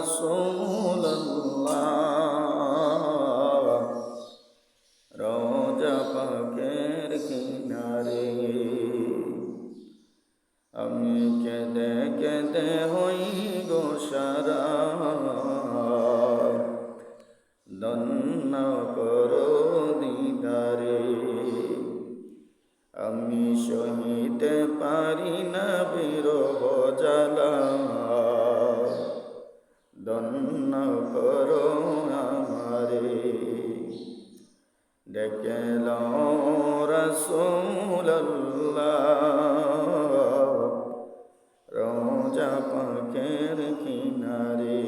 রাসূলুল্লাহ রওজা পাকের কিনারে আমি কেঁদে কেঁদে হই গো সারা ধন্য করো দিদারে আমি সহিতে পারি না বিরহ জ্বালা ধন্য করো আমারে ডেকে লও রাসূলুল্লাহ রওজা পাকের কিনারে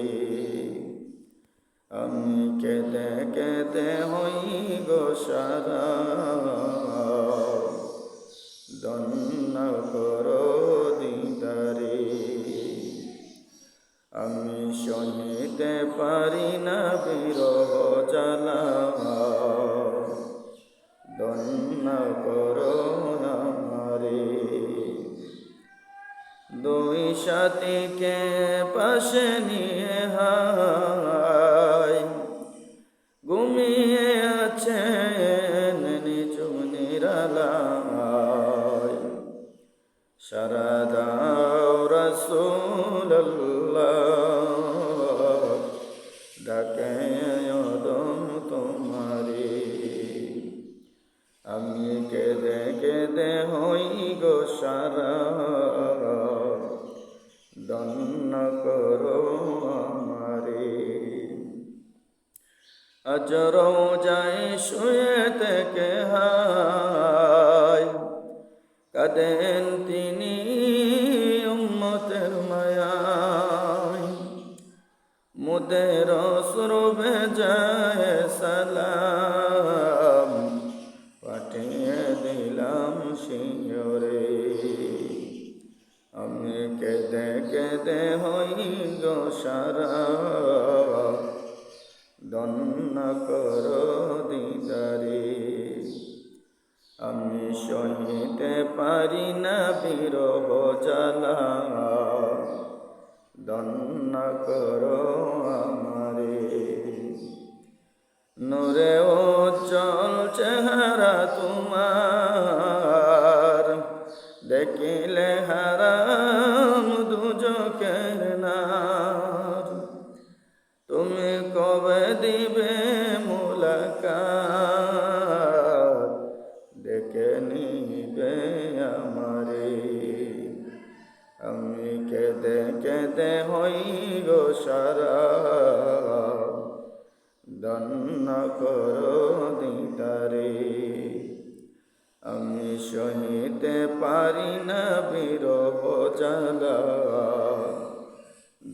আমি কেঁদে কেঁদে হই গো সারা ধন্য করো দিদারে আমি সহিতে পারি না বিরহ জ্বালা ধন্য করো আমারে দুই সাথীকে পাশে নিয়ে হায় ঘুমিয়ে আছেন নিঝুম নিরালায় সারা দাও রাসূলুল্লাহ ডাকে ওদম তোমারে আমি কেঁদে কেঁদে হই গো সারা ধন্য করো আমারে আজ রওজায় শুয়ে থেকে হায় কাঁদেন তিনি উম্মতের মায়ায় মুদের অশ্রু ভেজায় সালাম পাঠিয়ে দিলাম শিয়রে আমি কেঁদে কেঁদে হই গো সারা ধন্য করো দিদারে আমি সহিতে পারি না বিরহ জ্বালা ধন্য করো আমারে নূরে উজ্জ্বল চেহারা তোমার দেখিলে হারাম দুজকের নার তুমি কবে দিবে মুলাকাত ডেকে নিবে আমারে আমি কেঁদে কেঁদে হই গো সারা ধন্য করো দিদারে আমি সহিতে পারি না বিরহ জ্বালা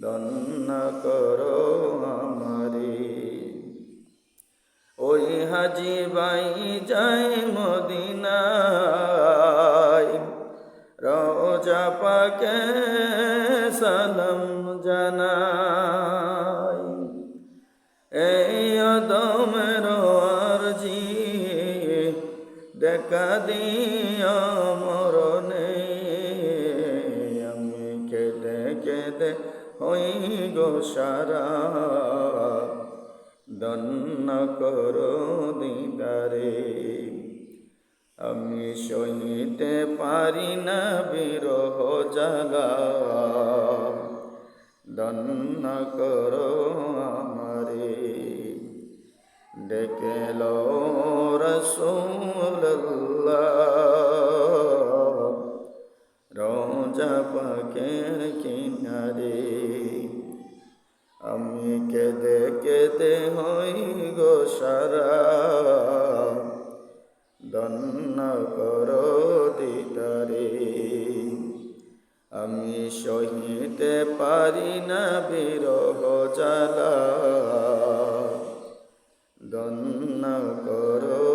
ধন্য করো আমারে ওই হাজি বাই যায় মদিনায় রওজা পাকে সালাম জানাই এই অদমের আরজি দেখা দিও মরণে আমি কেঁদে কেঁদে হই গো সারা ধন্য করো দিদারে আমি সহিতে পারি না বিরহ জ্বালা ধন্য করো আমারে ডেকে লও রাসূলুল্লাহ রওজা পাকের কিনারে আমি কেঁদে কেঁদে হই গো সারা ধন্য করো দিদারে আমি সহিতে পারি না বিরহ জ্বালা ধন্য করো